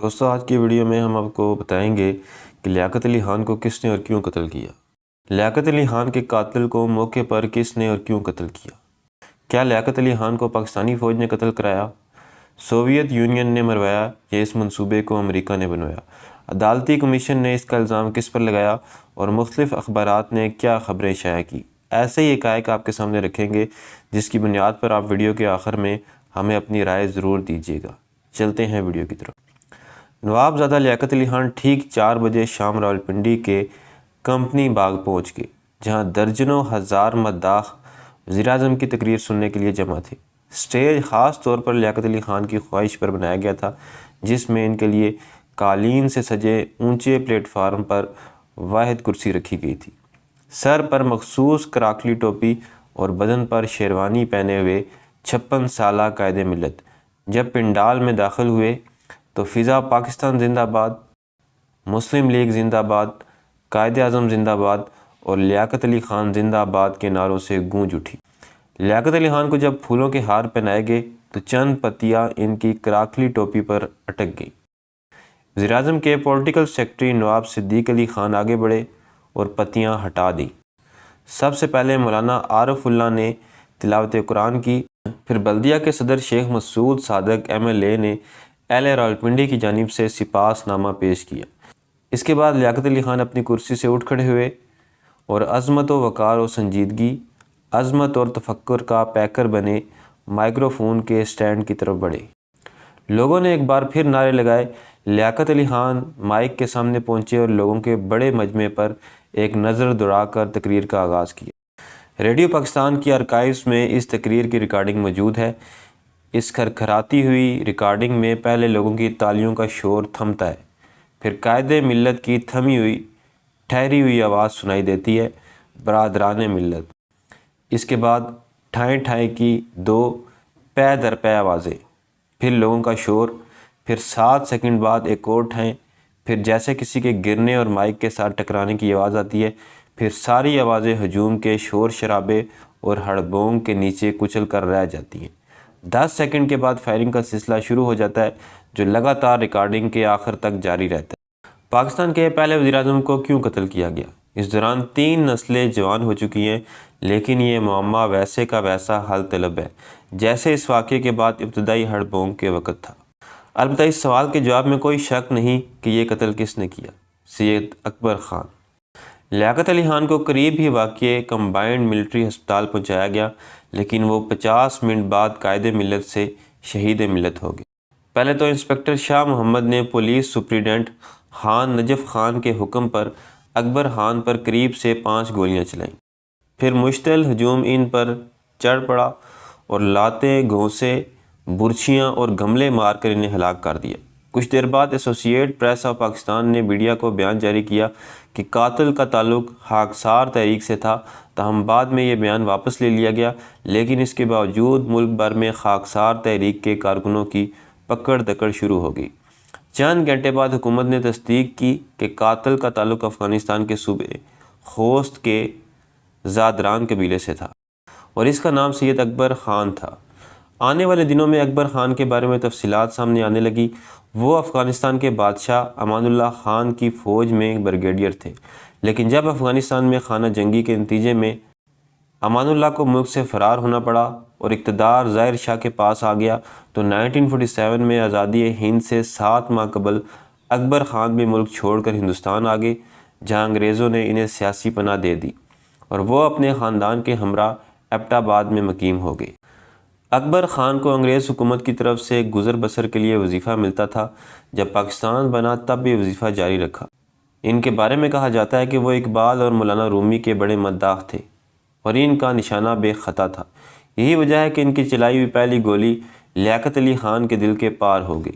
دوستوں آج کی ویڈیو میں ہم آپ کو بتائیں گے کہ لیاقت علی خان کو کس نے اور کیوں قتل کیا۔ لیاقت علی خان کے قاتل کو موقع پر کس نے اور کیوں قتل کیا؟ کیا لیاقت علی خان کو پاکستانی فوج نے قتل کرایا، سوویت یونین نے مروایا یا اس منصوبے کو امریکہ نے بنوایا؟ عدالتی کمیشن نے اس کا الزام کس پر لگایا اور مختلف اخبارات نے کیا خبریں شائع کی؟ ایسے ہی حقائق آپ کے سامنے رکھیں گے جس کی بنیاد پر آپ ویڈیو کے آخر میں ہمیں اپنی رائے ضرور دیجیے گا۔ چلتے ہیں ویڈیو کی طرف۔ نواب زادہ لیاقت علی خان ٹھیک 4 بجے شام راولپنڈی کے کمپنی باغ پہنچ گئے، جہاں درجنوں ہزار مداح وزیراعظم کی تقریر سننے کے لیے جمع تھے۔ سٹیج خاص طور پر لیاقت علی خان کی خواہش پر بنایا گیا تھا، جس میں ان کے لیے قالین سے سجے اونچے پلیٹ فارم پر واحد کرسی رکھی گئی تھی۔ سر پر مخصوص کراکلی ٹوپی اور بدن پر شیروانی پہنے ہوئے 56 سالہ قائد ملت جب پنڈال میں داخل ہوئے تو فضا پاکستان زندہ باد، مسلم لیگ زندہ باد، قائد اعظم زندہ باد اور لیاقت علی خان زندہ باد کے نعروں سے گونج اٹھی۔ لیاقت علی خان کو جب پھولوں کے ہار پہنائے گئے تو چند پتیاں ان کی کراکلی ٹوپی پر اٹک گئیں۔ وزیراعظم کے پولیٹیکل سیکرٹری نواب صدیق علی خان آگے بڑھے اور پتیاں ہٹا دیں۔ سب سے پہلے مولانا عارف اللہ نے تلاوت قرآن کی، پھر بلدیہ کے صدر شیخ مسعود صادق MLA نے اہل راولپنڈی کی جانب سے سپاس نامہ پیش کیا۔ اس کے بعد لیاقت علی خان اپنی کرسی سے اٹھ کھڑے ہوئے اور عظمت و وقار و سنجیدگی، عظمت اور تفکر کا پیکر بنے مائکروفون کے سٹینڈ کی طرف بڑھے۔ لوگوں نے ایک بار پھر نعرے لگائے۔ لیاقت علی خان مائک کے سامنے پہنچے اور لوگوں کے بڑے مجمع پر ایک نظر دوڑا کر تقریر کا آغاز کیا۔ ریڈیو پاکستان کی آرکائیوز میں اس تقریر کی ریکارڈنگ موجود ہے۔ اس کھرکھراتی ہوئی ریکارڈنگ میں پہلے لوگوں کی تالیوں کا شور تھمتا ہے، پھر قائد ملت کی تھمی ہوئی ٹھہری ہوئی آواز سنائی دیتی ہے، برادران ملت۔ اس کے بعد ٹھائیں ٹھائیں کی 2 پے در پے آوازیں، پھر لوگوں کا شور، پھر 7 سیکنڈ بعد ایک اور ٹھائیں، پھر جیسے کسی کے گرنے اور مائک کے ساتھ ٹکرانے کی آواز آتی ہے، پھر ساری آوازیں ہجوم کے شور شرابے اور ہڑبونگ کے نیچے کچل کر رہ جاتی ہیں۔ 10 سیکنڈ کے بعد فائرنگ کا سلسلہ شروع ہو جاتا ہے، جو لگاتار ریکارڈنگ کے آخر تک جاری رہتا ہے۔ پاکستان کے پہلے وزیراعظم کو کیوں قتل کیا گیا؟ اس دوران 3 نسلیں جوان ہو چکی ہیں، لیکن یہ معمہ ویسے کا ویسا حل طلب ہے جیسے اس واقعے کے بعد ابتدائی ہڑبونگ کے وقت تھا۔ البتہ اس سوال کے جواب میں کوئی شک نہیں کہ یہ قتل کس نے کیا۔ سید اکبر خان۔ لیاقت علی خان کو قریب ہی واقع کمبائنڈ ملٹری ہسپتال پہنچایا گیا، لیکن وہ 50 منٹ بعد قائد ملت سے شہید ملت ہو گئے۔ پہلے تو انسپکٹر شاہ محمد نے پولیس سپرنٹنڈنٹ خان نجف خان کے حکم پر اکبر خان پر قریب سے 5 گولیاں چلائیں۔ پھر مشتعل ہجوم ان پر چڑھ پڑا اور لاتیں، گھونسے، برچھیاں اور گملے مار کر انہیں ہلاک کر دیا۔ کچھ دیر بعد ایسوسی ایٹ پریس آف پاکستان نے میڈیا کو بیان جاری کیا کہ قاتل کا تعلق خاکسار تحریک سے تھا، تاہم بعد میں یہ بیان واپس لے لیا گیا، لیکن اس کے باوجود ملک بھر میں خاکسار تحریک کے کارکنوں کی پکڑ دکڑ شروع ہو گئی۔ چند گھنٹے بعد حکومت نے تصدیق کی کہ قاتل کا تعلق افغانستان کے صوبے خوست کے زادران قبیلے سے تھا اور اس کا نام سید اکبر خان تھا۔ آنے والے دنوں میں اکبر خان کے بارے میں تفصیلات سامنے آنے لگی۔ وہ افغانستان کے بادشاہ امان اللہ خان کی فوج میں بریگیڈیئر تھے، لیکن جب افغانستان میں خانہ جنگی کے نتیجے میں امان اللہ کو ملک سے فرار ہونا پڑا اور اقتدار ظاہر شاہ کے پاس آ گیا تو 1947 میں آزادی ہند سے 7 ماہ قبل اکبر خان بھی ملک چھوڑ کر ہندوستان آ گئے، جہاں انگریزوں نے انہیں سیاسی پناہ دے دی اور وہ اپنے خاندان کے ہمراہ ایبٹ آباد میں مقیم ہو گئے۔ اکبر خان کو انگریز حکومت کی طرف سے گزر بسر کے لیے وظیفہ ملتا تھا۔ جب پاکستان بنا تب بھی وظیفہ جاری رکھا۔ ان کے بارے میں کہا جاتا ہے کہ وہ اقبال اور مولانا رومی کے بڑے مداح تھے اور ان کا نشانہ بے خطا تھا۔ یہی وجہ ہے کہ ان کی چلائی ہوئی پہلی گولی لیاقت علی خان کے دل کے پار ہو گئی۔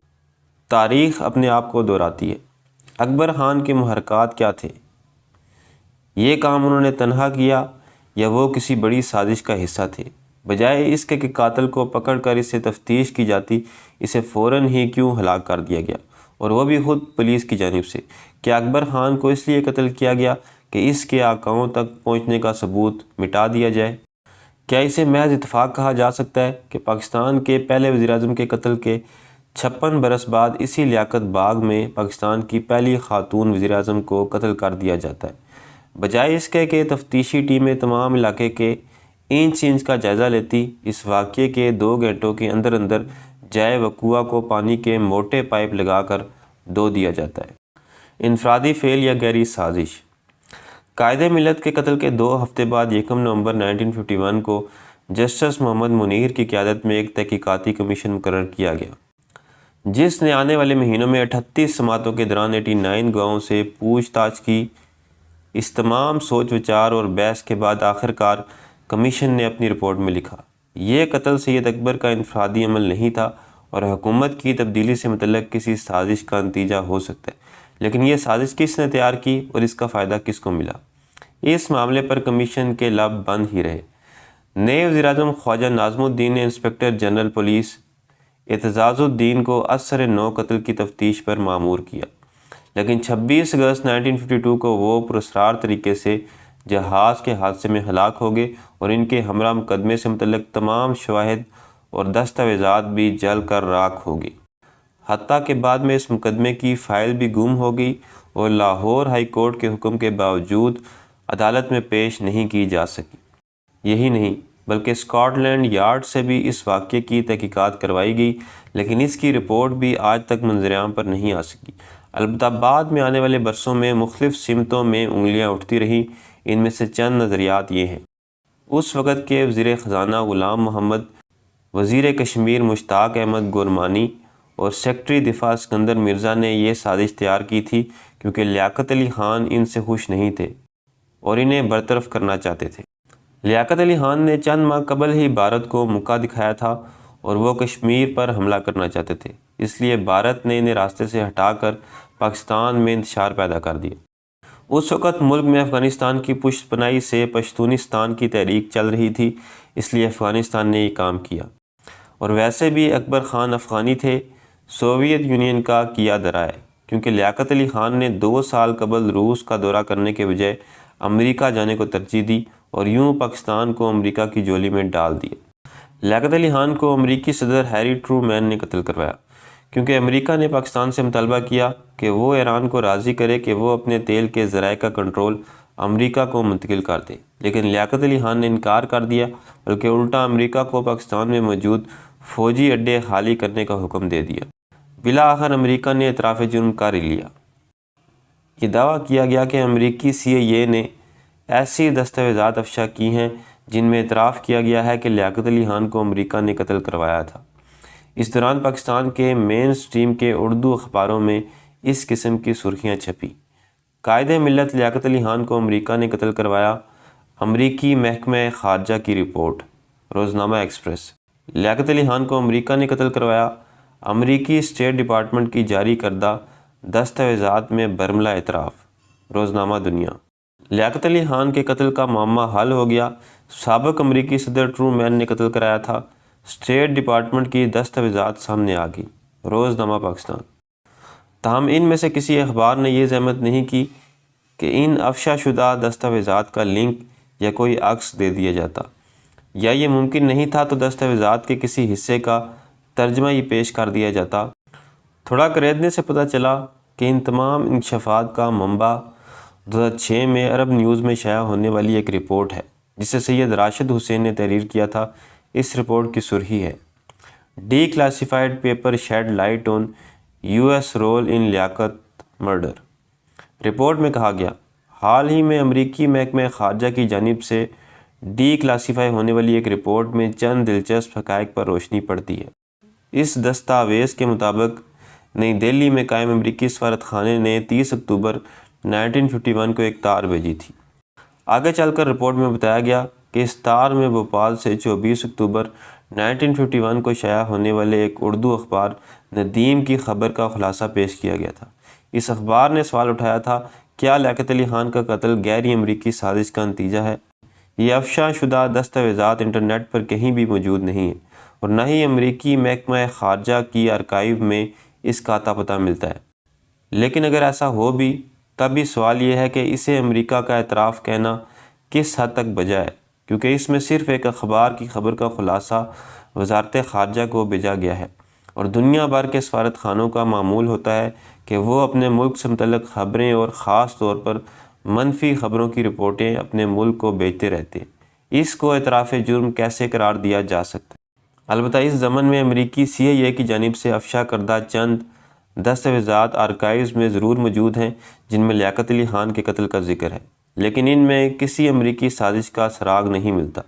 تاریخ اپنے آپ کو دہراتی ہے۔ اکبر خان کے محرکات کیا تھے؟ یہ کام انہوں نے تنہا کیا یا وہ کسی بڑی سازش کا حصہ تھے؟ بجائے اس کے کہ قاتل کو پکڑ کر اس سے تفتیش کی جاتی، اسے فوراً ہی کیوں ہلاک کر دیا گیا، اور وہ بھی خود پولیس کی جانب سے؟ کیا اکبر خان کو اس لیے قتل کیا گیا کہ اس کے آقاؤں تک پہنچنے کا ثبوت مٹا دیا جائے؟ کیا اسے محض اتفاق کہا جا سکتا ہے کہ پاکستان کے پہلے وزیراعظم کے قتل کے 56 برس بعد اسی لیاقت باغ میں پاکستان کی پہلی خاتون وزیر اعظم کو قتل کر دیا جاتا ہے۔ بجائے اس کے کہ تفتیشی ٹیمیں تمام علاقے کے انچ انچ کا جائزہ لیتی، اس واقعے کے 2 گھنٹوں کے اندر اندر جائے وقوع کو پانی کے موٹے پائپ لگا کر دھو دیا جاتا ہے۔ انفرادی فعل یا گہری سازش۔ قائد ملت کے قتل کے 2 ہفتے بعد 1 نومبر 1951 کو جسٹس محمد منیر کی قیادت میں ایک تحقیقاتی کمیشن مقرر کیا گیا، جس نے آنے والے مہینوں میں 38 سماعتوں کے دوران 89 گواہوں سے پوچھ تاچھ کی۔ اس تمام سوچ وچار اور بحث کے بعد آخرکار کمیشن نے اپنی رپورٹ میں لکھا، یہ قتل سید اکبر کا انفرادی عمل نہیں تھا اور حکومت کی تبدیلی سے متعلق کسی سازش کا نتیجہ ہو سکتا ہے، لیکن یہ سازش کس نے تیار کی اور اس کا فائدہ کس کو ملا؟ اس معاملے پر کمیشن کے لب بند ہی رہے۔ نئے وزیراعظم خواجہ ناظم الدین نے انسپکٹر جنرل پولیس اعتزاز الدین کو اثر 9 قتل کی تفتیش پر مامور کیا، لیکن 26 اگست 1952 کو وہ پراسرار طریقے سے جہاز کے حادثے میں ہلاک ہو گئے اور ان کے ہمراہ مقدمے سے متعلق تمام شواہد اور دستاویزات بھی جل کر راکھ ہو گئی، حتیٰ کہ بعد میں اس مقدمے کی فائل بھی گم ہو گئی اور لاہور ہائی کورٹ کے حکم کے باوجود عدالت میں پیش نہیں کی جا سکی۔ یہی نہیں بلکہ اسکاٹ لینڈ یارڈ سے بھی اس واقعے کی تحقیقات کروائی گئی، لیکن اس کی رپورٹ بھی آج تک منظر عام پر نہیں آ سکی۔ البتہ بعد میں آنے والے برسوں میں مختلف سمتوں میں انگلیاں اٹھتی رہیں۔ ان میں سے چند نظریات یہ ہیں۔ اس وقت کے وزیر خزانہ غلام محمد، وزیر کشمیر مشتاق احمد گورمانی اور سیکرٹری دفاع اسکندر مرزا نے یہ سازش تیار کی تھی، کیونکہ لیاقت علی خان ان سے خوش نہیں تھے اور انہیں برطرف کرنا چاہتے تھے۔ لیاقت علی خان نے چند ماہ قبل ہی بھارت کو موقع دکھایا تھا اور وہ کشمیر پر حملہ کرنا چاہتے تھے، اس لیے بھارت نے انہیں راستے سے ہٹا کر پاکستان میں انتشار پیدا کر دیا۔ اس وقت ملک میں افغانستان کی پشت پناہی سے پشتونستان کی تحریک چل رہی تھی، اس لیے افغانستان نے یہ کام کیا۔ اور ویسے بھی اکبر خان افغانی تھے، سوویت یونین کا کیا درا ہے، کیونکہ لیاقت علی خان نے 2 سال قبل روس کا دورہ کرنے کے بجائے امریکہ جانے کو ترجیح دی اور یوں پاکستان کو امریکہ کی جولی میں ڈال دیا۔ لیاقت علی خان کو امریکی صدر ہیری ٹرومین نے قتل کروایا، کیونکہ امریکہ نے پاکستان سے مطالبہ کیا کہ وہ ایران کو راضی کرے کہ وہ اپنے تیل کے ذرائع کا کنٹرول امریکہ کو منتقل کر دے، لیکن لیاقت علی خان نے انکار کر دیا، بلکہ الٹا امریکہ کو پاکستان میں موجود فوجی اڈے خالی کرنے کا حکم دے دیا۔ بالآخر امریکہ نے اعتراف جرم کر ہی لیا۔ یہ دعویٰ کیا گیا کہ امریکی CIA نے ایسی دستاویزات افشا کی ہیں جن میں اعتراف کیا گیا ہے کہ لیاقت علی خان کو امریکہ نے قتل کروایا تھا۔ اس دوران پاکستان کے مین سٹریم کے اردو اخباروں میں اس قسم کی سرخیاں چھپی: قائد ملت لیاقت علی خان کو امریکہ نے قتل کروایا، امریکی محکمہ خارجہ کی رپورٹ۔ روزنامہ ایکسپریس۔ لیاقت علی خان کو امریکہ نے قتل کروایا، امریکی اسٹیٹ ڈپارٹمنٹ کی جاری کردہ دستاویزات میں برملا اعتراف۔ روزنامہ دنیا۔ لیاقت علی خان کے قتل کا معمہ حل ہو گیا، سابق امریکی صدر ٹرومین نے قتل کرایا تھا، اسٹیٹ ڈپارٹمنٹ کی دستاویزات سامنے آ گئی۔ روزنامہ پاکستان۔ تاہم ان میں سے کسی اخبار نے یہ زحمت نہیں کی کہ ان افشا شدہ دستاویزات کا لنک یا کوئی عکس دے دیا جاتا، یا یہ ممکن نہیں تھا تو دستاویزات کے کسی حصے کا ترجمہ ہی پیش کر دیا جاتا۔ تھوڑا کریدنے سے پتہ چلا کہ ان تمام انکشافات کا منبع 2006 میں عرب نیوز میں شائع ہونے والی ایک رپورٹ ہے، جسے سید راشد حسین نے تحریر کیا تھا۔ اس رپورٹ کی سرخی ہے: declassified paper shed light on US role in Liaquat murder. Report میں کہا گیا، حال ہی میں امریکی محکمہ خارجہ کی جانب سے ڈی کلاسیفائی ہونے والی ایک رپورٹ میں چند دلچسپ حقائق پر روشنی پڑتی ہے۔ اس دستاویز کے مطابق نئی دہلی میں قائم امریکی سفارت خانے نے 30 اکتوبر 1951 کو ایک تار بھیجی تھی۔ آگے چل کر رپورٹ میں بتایا گیا کہ اس تار میں بھوپال سے 24 اکتوبر 1951 کو شائع ہونے والے ایک اردو اخبار ندیم کی خبر کا خلاصہ پیش کیا گیا تھا۔ اس اخبار نے سوال اٹھایا تھا، کیا لیاقت علی خان کا قتل غیر امریکی سازش کا نتیجہ ہے؟ یہ افشا شدہ دستاویزات انٹرنیٹ پر کہیں بھی موجود نہیں ہیں اور نہ ہی امریکی محکمہ خارجہ کی آرکائیو میں اس کا اتا پتہ ملتا ہے۔ لیکن اگر ایسا ہو بھی، تب بھی سوال یہ ہے کہ اسے امریکہ کا اعتراف کہنا کس حد تک بجا ہے، کیونکہ اس میں صرف ایک اخبار کی خبر کا خلاصہ وزارت خارجہ کو بھیجا گیا ہے اور دنیا بھر کے سفارت خانوں کا معمول ہوتا ہے کہ وہ اپنے ملک سے متعلق خبریں اور خاص طور پر منفی خبروں کی رپورٹیں اپنے ملک کو بھیجتے رہتے ہیں۔ اس کو اعتراف جرم کیسے قرار دیا جا سکتا ہے؟ البتہ اس ضمن میں امریکی CIA کی جانب سے افشا کردہ چند دستاویزات آرکائیوز میں ضرور موجود ہیں جن میں لیاقت علی خان کے قتل کا ذکر ہے، لیکن ان میں کسی امریکی سازش کا سراغ نہیں ملتا۔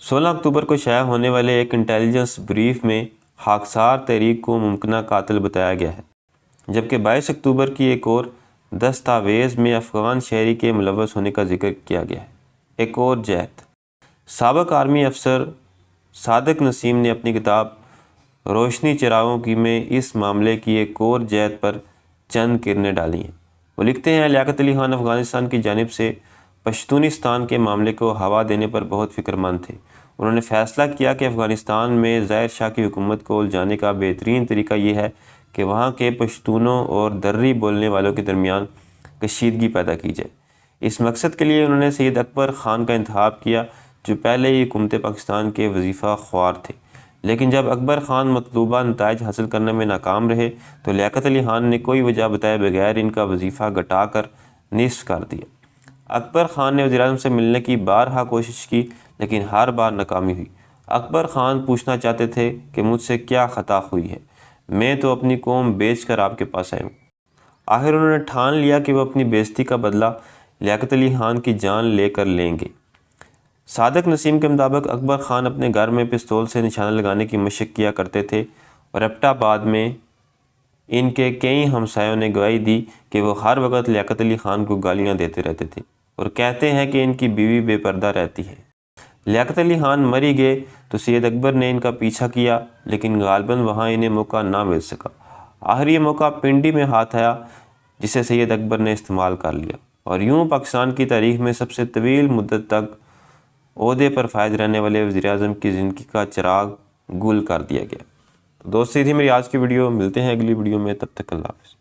16 اکتوبر کو شائع ہونے والے ایک انٹیلیجنس بریف میں خاکسار تحریک کو ممکنہ قاتل بتایا گیا ہے، جبکہ 22 اکتوبر کی ایک اور دستاویز میں افغان شہری کے ملوث ہونے کا ذکر کیا گیا ہے۔ ایک اور جہت۔ سابق آرمی افسر صادق نسیم نے اپنی کتاب روشنی چراغوں کی میں اس معاملے کی ایک اور جہت پر چند کرنیں ڈالی ہیں۔ وہ لکھتے ہیں، لیاقت علی خان افغانستان کی جانب سے پشتونستان کے معاملے کو ہوا دینے پر بہت فکر مند تھے۔ انہوں نے فیصلہ کیا کہ افغانستان میں ظاہر شاہ کی حکومت کو الجھانے کا بہترین طریقہ یہ ہے کہ وہاں کے پشتونوں اور درری بولنے والوں کے درمیان کشیدگی پیدا کی جائے۔ اس مقصد کے لیے انہوں نے سید اکبر خان کا انتخاب کیا، جو پہلے ہی حکومت پاکستان کے وظیفہ خوار تھے، لیکن جب اکبر خان مطلوبہ نتائج حاصل کرنے میں ناکام رہے تو لیاقت علی خان نے کوئی وجہ بتائے بغیر ان کا وظیفہ گھٹا کر نصف کر دیا۔ اکبر خان نے وزیراعظم سے ملنے کی بارہا کوشش کی، لیکن ہر بار ناکامی ہوئی۔ اکبر خان پوچھنا چاہتے تھے کہ مجھ سے کیا خطا ہوئی ہے، میں تو اپنی قوم بیچ کر آپ کے پاس آیا ہوں۔ آخر انہوں نے ٹھان لیا کہ وہ اپنی بےزتی کا بدلہ لیاقت علی خان کی جان لے کر لیں گے۔ صادق نسیم کے مطابق اکبر خان اپنے گھر میں پستول سے نشانہ لگانے کی مشق کیا کرتے تھے اور ایبٹ آباد میں ان کے کئی ہمسایوں نے گواہی دی کہ وہ ہر وقت لیاقت علی خان کو گالیاں دیتے رہتے تھے اور کہتے ہیں کہ ان کی بیوی بے پردہ رہتی ہے۔ لیاقت علی خان مری گئے تو سید اکبر نے ان کا پیچھا کیا، لیکن غالباً وہاں انہیں موقع نہ مل سکا۔ آخر یہ موقع پنڈی میں ہاتھ آیا، جسے سید اکبر نے استعمال کر لیا، اور یوں پاکستان کی تاریخ میں سب سے طویل مدت تک عہدے پر فائز رہنے والے وزیراعظم کی زندگی کا چراغ گل کر دیا گیا۔ تو دوست، یہ تھی میری آج کی ویڈیو، ملتے ہیں اگلی ویڈیو میں، تب تک اللہ حافظ۔